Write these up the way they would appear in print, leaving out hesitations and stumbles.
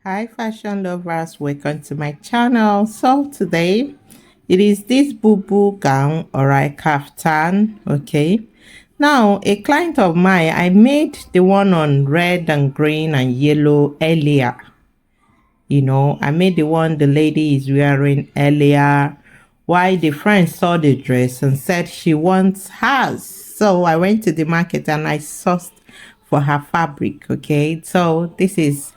Hi fashion lovers, welcome to my channel. So today it is this BUBU gown or a kaftan. Okay, now a client of mine, I made the one on red and green and yellow earlier. I made the one the lady is wearing earlier. Why the friend saw the dress and said she wants hers. So I went to the market and I sourced for her fabric. Okay, so this is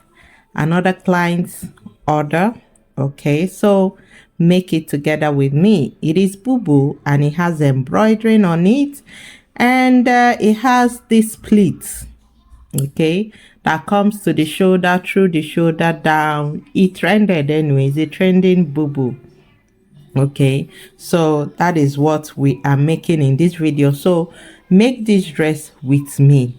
another client's order. Okay, so make it together with me. It is BUBU and it has embroidering on it, and it has this pleats, okay, that comes to the shoulder, through the shoulder, down. It trended anyways, a trending BUBU. Okay, so that is what we are making in this video. So make this dress with me,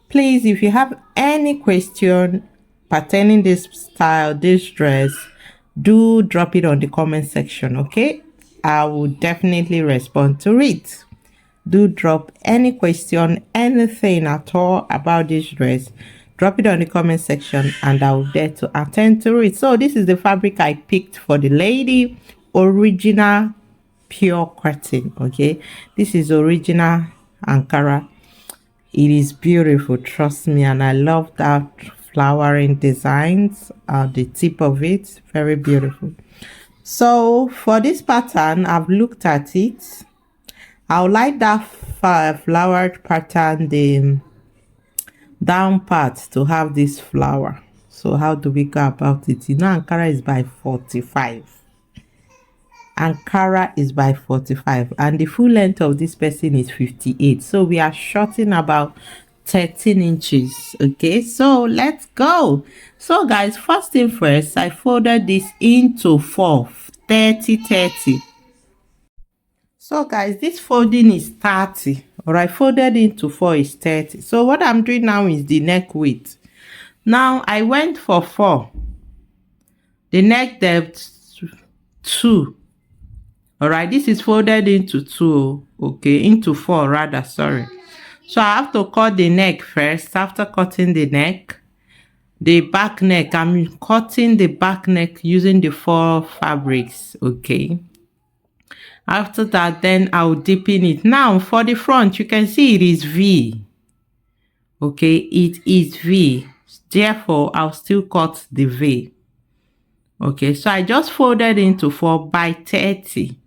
please. If you have any question pertaining this style, this dress, do drop it on the comment section. Okay, I will definitely respond to it. Do drop any question, anything at all about this dress, drop it on the comment section and I'll dare to attend to it. So this is the fabric I picked for the lady. Original pure cotton. Okay, this is original Ankara. It is beautiful, trust me, and I love that flowering designs at the tip of it. Very beautiful. So for this pattern, I've looked at it. I would like that flowered pattern, the down part, to have this flower. So how do we go about it? Ankara is by 45. Ankara is by 45 and the full length of this person is 58. So we are shorting about 13 inches. Okay, so let's go. So guys, first thing first, I folded this into 4, 30. So guys, this folding is 30, or I folded into 4 is 30. So what I'm doing now is the neck width. Now I went for 4, the neck depth 2. All right, this is folded into 2, okay, into 4 rather, sorry. So I have to cut the neck first. After cutting the neck, the back neck, I'm cutting the back neck using the 4 fabrics. Okay, after that, then I'll deepen it. Now for the front, you can see it is V. Okay, it is V, therefore I'll still cut the V. Okay, so I just folded into 4 by 30.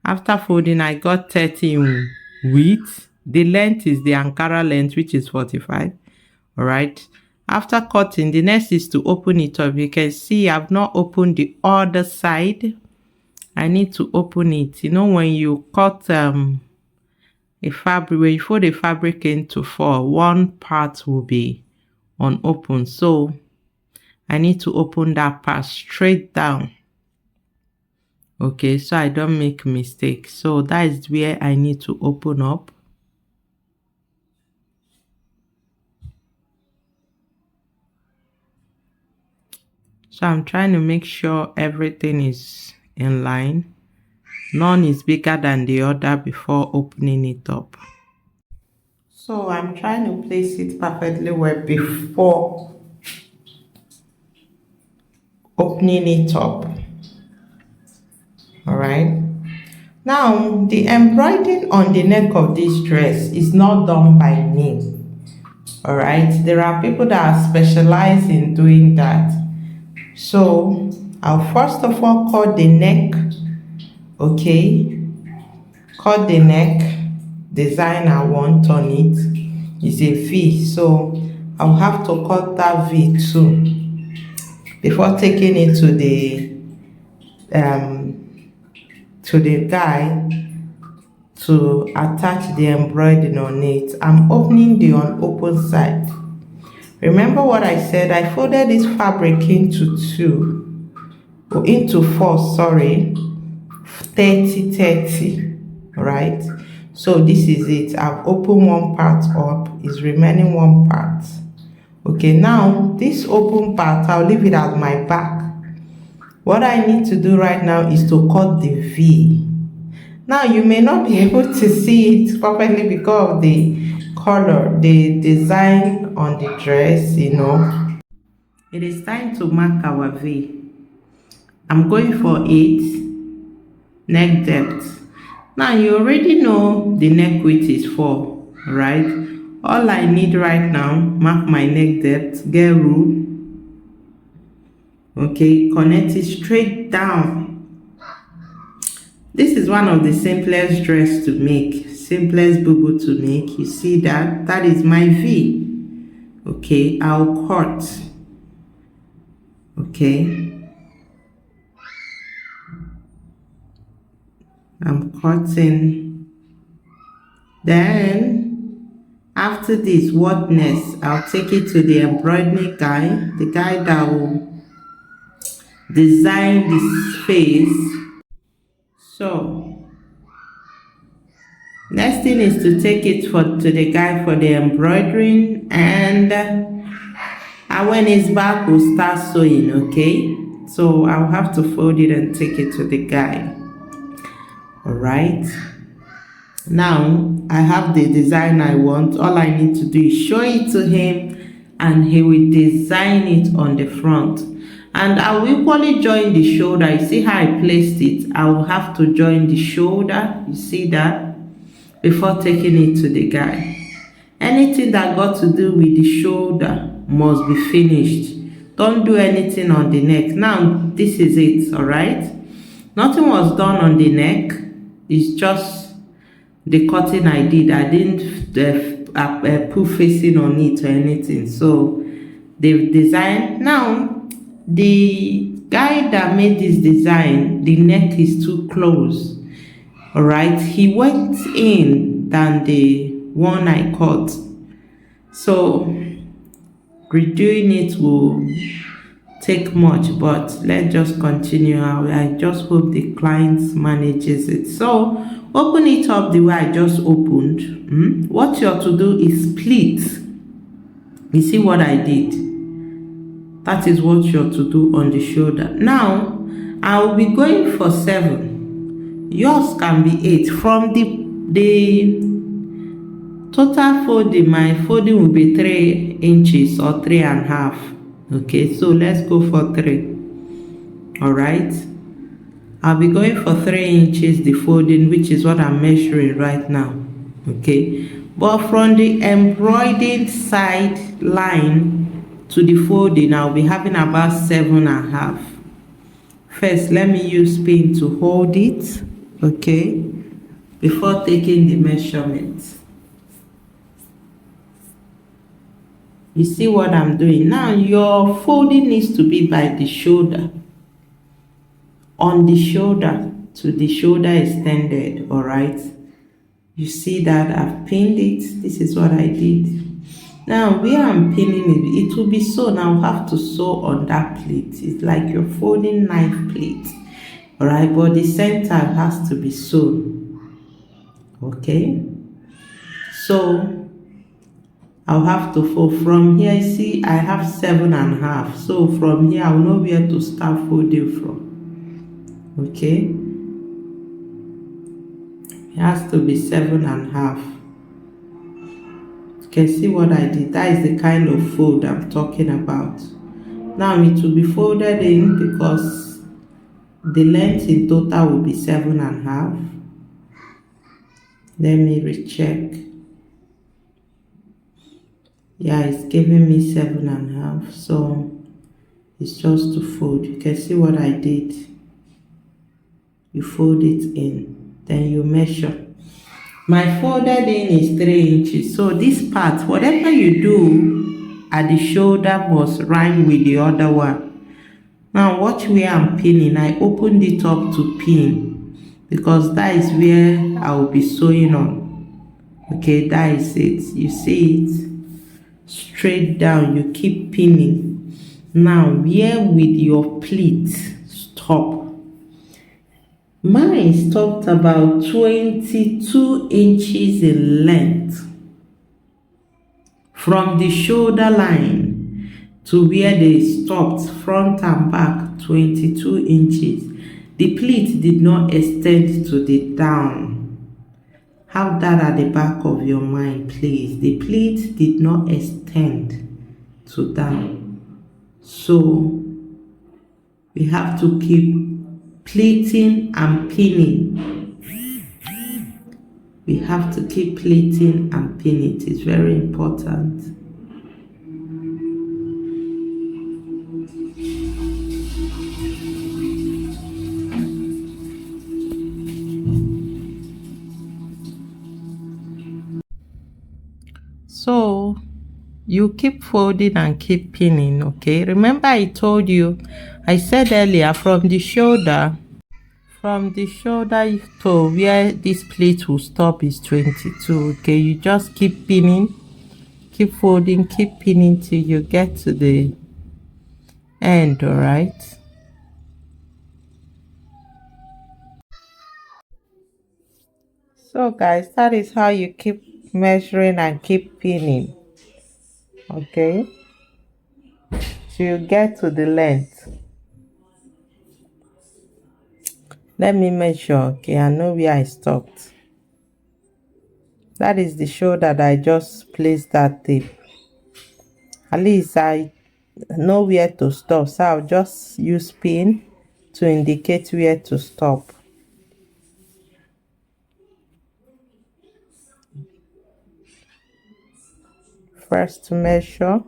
After folding, I got 30 in width. The length is the Ankara length, which is 45. All right. After cutting, the next is to open it up. You can see I've not opened the other side. I need to open it. When you cut a fabric, when you fold a fabric into 4, one part will be unopened. So I need to open that part straight down. Okay, so I don't make mistakes. So that is where I need to open up. So I'm trying to make sure everything is in line. None is bigger than the other before opening it up. So I'm trying to place it perfectly well before opening it up. All right. Now, the embroidering on the neck of this dress is not done by me. All right. There are people that are specialized in doing that. So I'll first of all cut the neck. Okay. Cut the neck. Design I want on it is a V. So I'll have to cut that V too before taking it to the guy to attach the embroidery on it. I'm opening the unopened side. Remember what I said? I folded this fabric into 4, sorry, 30. Right? So this is it. I've opened one part up, is remaining one part. Okay, now this open part, I'll leave it as my back. What I need to do right now is to cut the V. Now you may not be able to see it perfectly because of the color, the design on the dress, It is time to mark our V. I'm going for 8 neck depth. Now you already know the neck width is 4, right? All I need right now, mark my neck depth, get rule. Okay, connect it straight down. This is one of the simplest dress to make, simplest BUBU to make. You see that? That is my V. Okay, I'll cut. Okay, I'm cutting. Then after this, what next? I'll take it to the embroidery guy, the guy that will design this face. So next thing is to take it to the guy for the embroidering, and when it's back we'll start sewing. Okay, so I'll have to fold it and take it to the guy. All right, now I have the design I want. All I need to do is show it to him and he will design it on the front. And I will equally join the shoulder. You see how I placed it? I will have to join the shoulder. You see that? Before taking it to the guy. Anything that got to do with the shoulder must be finished. Don't do anything on the neck. Now, this is it, all right? Nothing was done on the neck. It's just the cutting I did. I didn't put facing on it or anything. So, they've designed. Now, the guy that made this design, the neck is too close. All right, he went in than the one I cut. So redoing it will take much, but let's just continue. I just hope the client manages it. So open it up the way I just opened. What you're to do is pleat. You see what I did? That is what you're to do on the shoulder. Now, I'll be going for 7. Yours can be 8. From the total folding, my folding will be 3 inches or 3.5. Okay, so let's go for 3. All right. I'll be going for 3 inches the folding, which is what I'm measuring right now. Okay, but from the embroidered side line to the folding, I'll be having about 7.5. First, let me use pin to hold it, okay, before taking the measurement. You see what I'm doing? Now, your folding needs to be by the shoulder, on the shoulder, to the shoulder extended, all right? You see that I've pinned it. This is what I did. Now, where I'm pinning it, it will be sewn. I'll have to sew on that pleat. It's like you're folding knife pleat. Alright, but the center has to be sewn. Okay? So, I'll have to fold from here. You see, I have 7.5. So, from here, I'll know where to start folding from. Okay? It has to be 7.5. You can see what I did. That is the kind of fold I'm talking about. Now it will be folded in because the length in total will be 7.5. Let me recheck. Yeah, it's giving me 7.5. So it's just to fold. You can see what I did. You fold it in, then you measure. My folded in is 3 inches. So this part, whatever you do at the shoulder must rhyme with the other one. Now watch where I'm pinning. I opened it up to pin because that is where I will be sewing on. Okay, that is it. You see it? Straight down, you keep pinning. Now where with your pleat stop. Mine stopped about 22 inches in length from the shoulder line to where they stopped, front and back, 22 inches. The pleat did not extend to the down. Have that at the back of your mind, please. The pleat did not extend to down. So we have to keep pleating and pinning. We have to keep pleating and pinning. It is very important. So you keep folding and keep pinning, okay? Remember I told you, I said earlier, from the shoulder to where this pleat will stop is 22, okay? You just keep pinning, keep folding, keep pinning till you get to the end, all right? So guys, that is how you keep measuring and keep pinning, okay? Till you get to the length. Let me measure, okay? I know where I stopped. That is the shoulder that I just placed that tape. At least I know where to stop, so I'll just use pin to indicate where to stop. First to measure.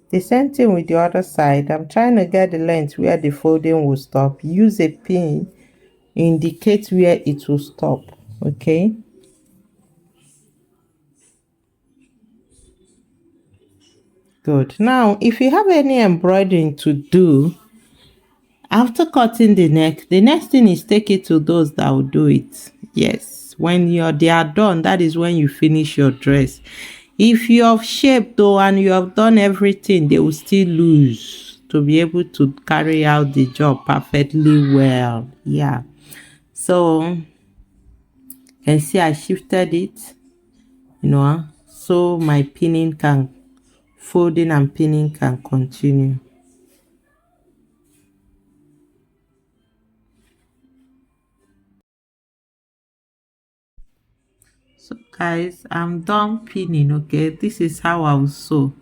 The same thing with the other side. I'm trying to get the length where the folding will stop. Use a pin, indicate where it will stop, okay? Good. Now, if you have any embroidering to do, after cutting the neck, the next thing is take it to those that will do it. Yes, when they are done, that is when you finish your dress. If you have shaped though and you have done everything, they will still lose to be able to carry out the job perfectly well. Yeah. So you can see I shifted it, so my pinning can, folding and pinning can continue. So guys, I'm done pinning, okay? This is how I'll sew.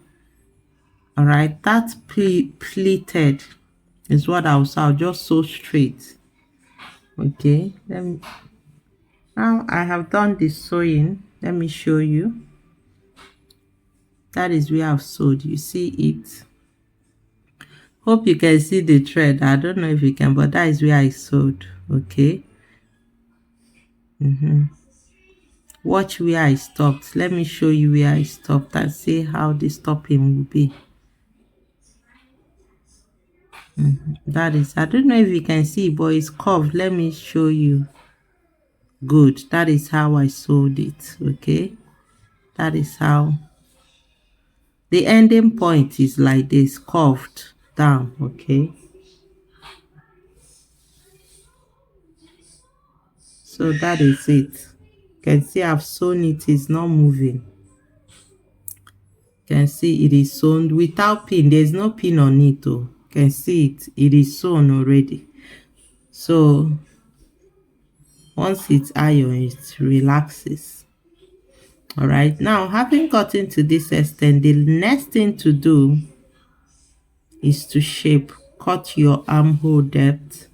All right, that pleated is what I'll sew. I'll just sew straight. Okay, now I have done the sewing. Let me show you. That is where I've sewed. You see it? Hope you can see the thread. I don't know if you can, but that is where I sewed. Okay. Watch where I stopped. Let me show you where I stopped and see how the stopping will be. That is, I don't know if you can see, but it's curved. Let me show you. Good. That is how I sewed it. Okay. That is how the ending point is, like this, curved down. Okay. So that is it. You can see I've sewn it. It's not moving. You can see it is sewn without pin. There's no pin on it though. You can see it. It is sewn already. So once it's ironed, it relaxes. All right. Now, having gotten to this extent, the next thing to do is to shape. Cut your armhole depth.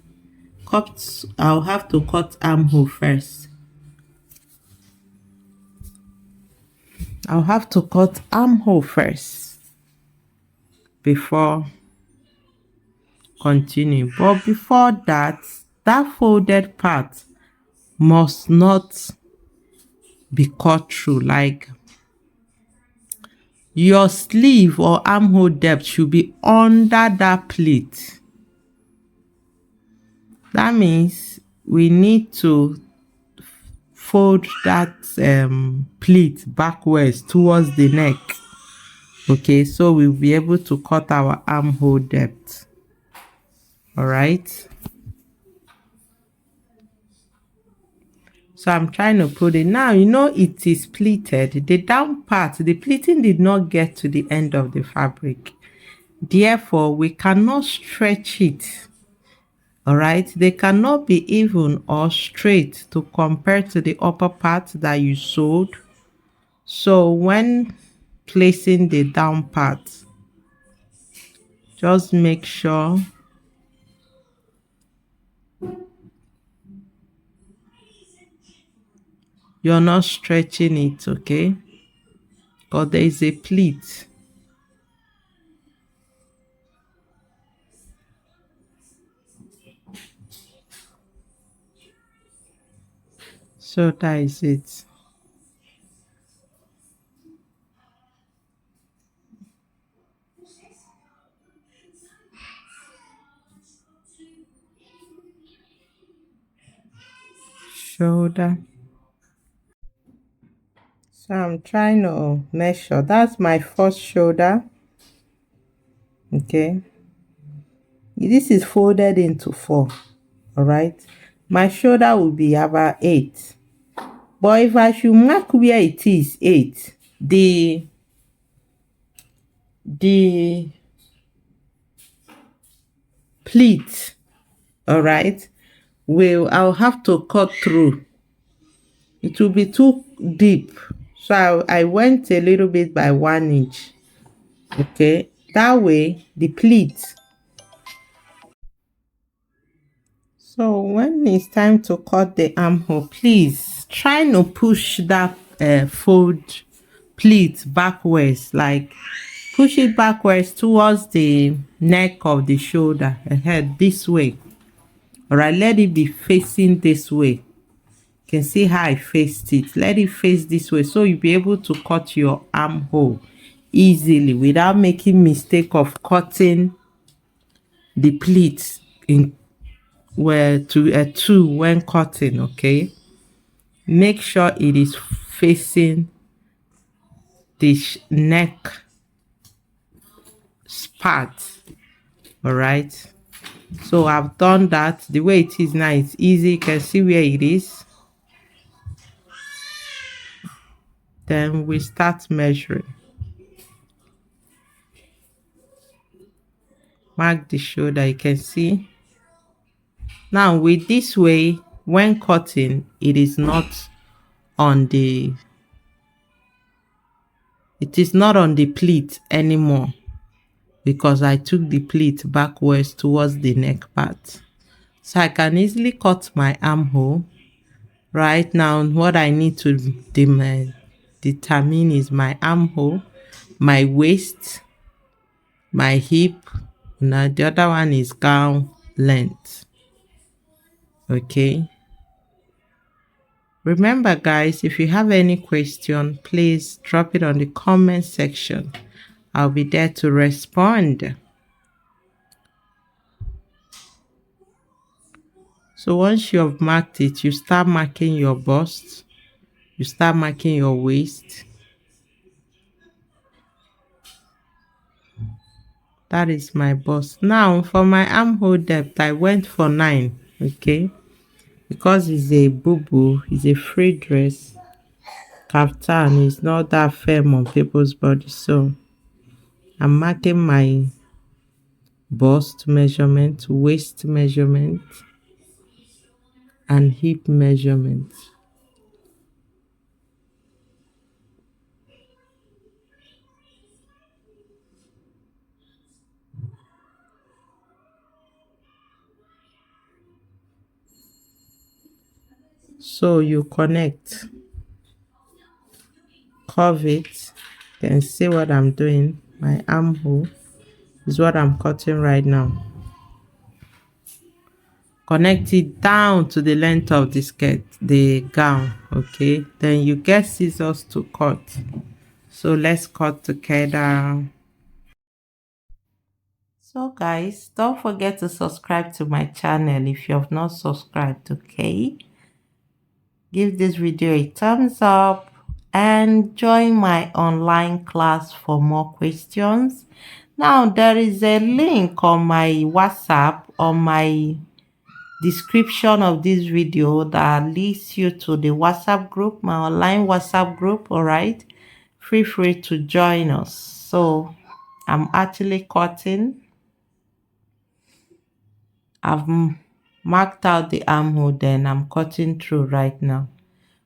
I'll have to cut armhole first. I'll have to cut armhole first before continue. But before that, that folded part must not be cut through. Like your sleeve or armhole depth should be under that pleat. That means we need to fold that pleat backwards towards the neck. Okay, so we'll be able to cut our armhole depth. All right. So I'm trying to put it now. It is pleated. The down part, the pleating did not get to the end of the fabric. Therefore, we cannot stretch it. All right. They cannot be even or straight to compare to the upper part that you sewed. So when placing the down part, Just make sure you're not stretching it, okay? Because there is a pleat. So that is it. Shoulder. So I'm trying to measure. That's my first shoulder. Okay. This is folded into 4. Alright. My shoulder will be about 8. But if I should mark where it is 8, the pleat, alright, I'll have to cut through. It will be too deep. So I went a little bit by 1 inch. Okay. That way the pleat. So when it's time to cut the armhole, please try to push that fold pleat backwards, like push it backwards towards the neck of the shoulder ahead this way. All right, let it be facing this way. You can see how I faced it. Let it face this way so you'll be able to cut your armhole easily without making mistake of cutting the pleats in where to a 2 when cutting. Okay, make sure it is facing the neck part. All right, so I've done that. The way it is now, it's easy. You can see where it is. Then we start measuring. Mark the shoulder. You can see now with this way, when cutting, it is not on the pleat anymore, because I took the pleat backwards towards the neck part. So I can easily cut my armhole. Right now, what I need to determine is my armhole, my waist, my hip. Now the other one is gown length. Okay. Remember, guys, if you have any question, please drop it on the comment section. I'll be there to respond. So once you have marked it, you start marking your bust. You start marking your waist. That is my bust. Now for my armhole depth, I went for 9. Okay. Because it's a BUBU, it's a free dress. Kaftan is not that firm on people's body. So I'm marking my bust measurement, waist measurement, and hip measurement. So you connect, curve it. You can see what I'm doing. My armhole is what I'm cutting right now. Connect it down to the length of the skirt, the gown. Okay, then you get scissors to cut. So let's cut together. So guys, don't forget to subscribe to my channel if you have not subscribed. Okay, give this video a thumbs up and join my online class for more questions. Now there is a link on my WhatsApp on my description of this video that leads you to the WhatsApp group, my online WhatsApp group. All right, feel free to join us. So I'm actually cutting. I've marked out the armhole, then I'm cutting through right now.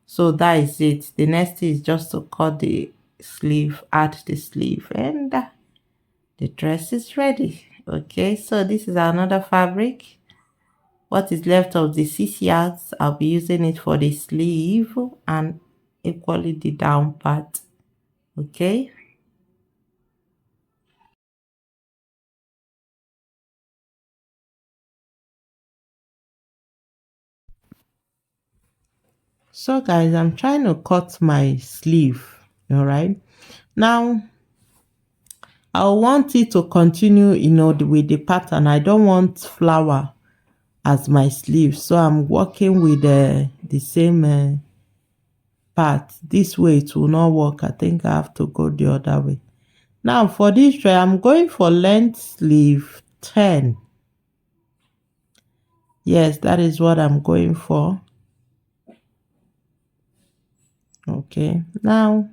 So that is it. The next is just to cut the sleeve, add the sleeve, and the dress is ready. Okay, so this is another fabric. What is left of the 6 yards, I'll be using it for the sleeve and equally the down part. Okay. So guys, I'm trying to cut my sleeve. All right. Now, I want it to continue, with the pattern. I don't want flower as my sleeve. So I'm working with the same part. This way it will not work. I think I have to go the other way. Now for this tray, I'm going for length sleeve 10. Yes, that is what I'm going for. Okay, now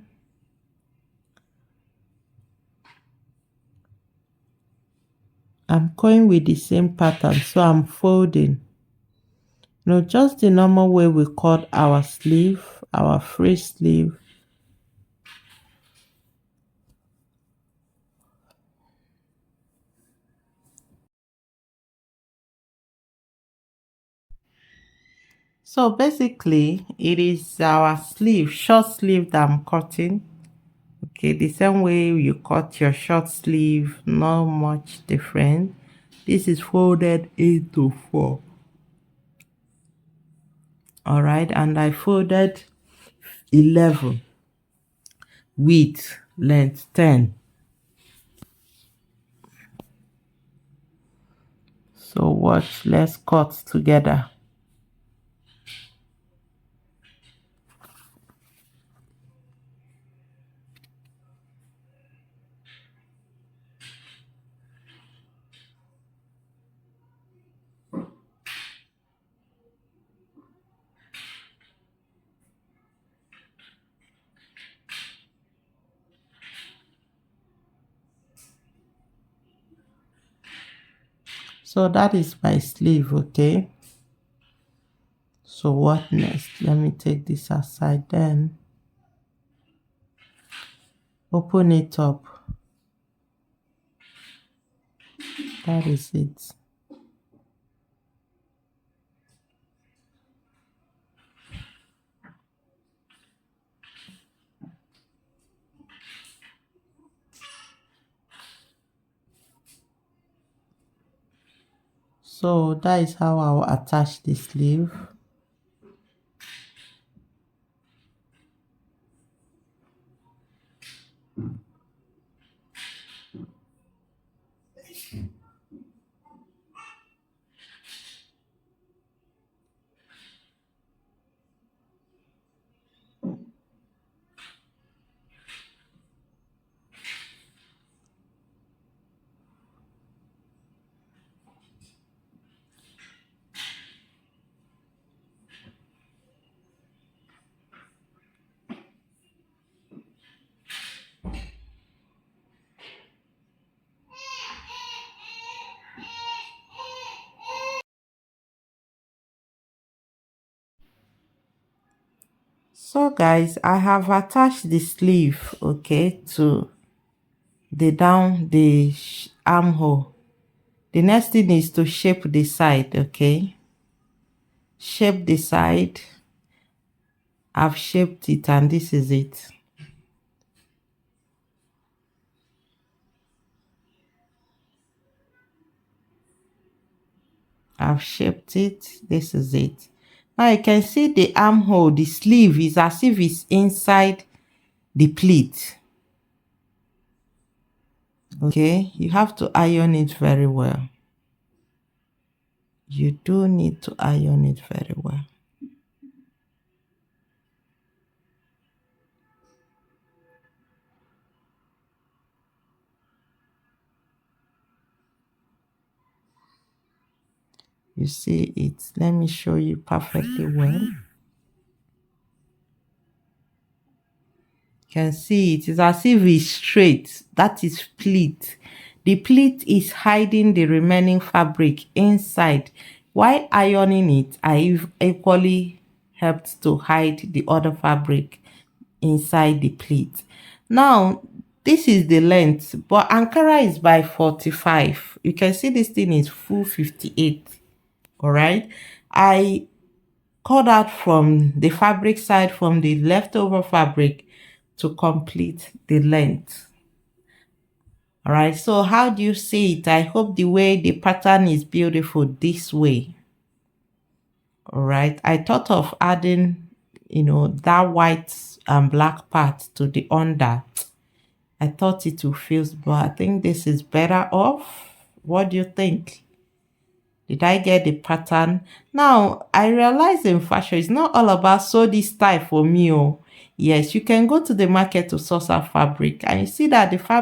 I'm going with the same pattern. So I'm folding. Just the normal way we cut our sleeve, our free sleeve. So basically, it is our sleeve, short sleeve that I'm cutting. Okay, the same way you cut your short sleeve, not much different. This is folded into 4. All right, and I folded 11 with length 10. So watch, let's cut together. So that is my sleeve, okay? So what next? Let me take this aside then. Open it up. That is it. So that is how I'll attach the sleeve. So guys, I have attached the sleeve, okay, to the armhole. The next thing is to shape the side, okay? Shape the side. I've shaped it and this is it. I've shaped it. This is it. Now you can see the armhole, the sleeve is as if it's inside the pleat. Okay, you have to iron it very well. You do need to iron it very well. You see it. Let me show you perfectly well. You can see it is as if it's straight. That is pleat. The pleat is hiding the remaining fabric inside. While ironing it, I've equally helped to hide the other fabric inside the pleat. Now, this is the length, but Ankara is by 45. You can see this thing is full 58. All right. I cut out from the fabric side, from the leftover fabric, to complete the length. All right. So how do you see it? I hope the way the pattern is beautiful this way. All right. I thought of adding, that white and black part to the under. I thought it would feel, but I think this is better off. What do you think? Did I get the pattern? Now, I realize in fashion, it's not all about sew this style for me. Oh, yes, you can go to the market to source a fabric and you see that the fabric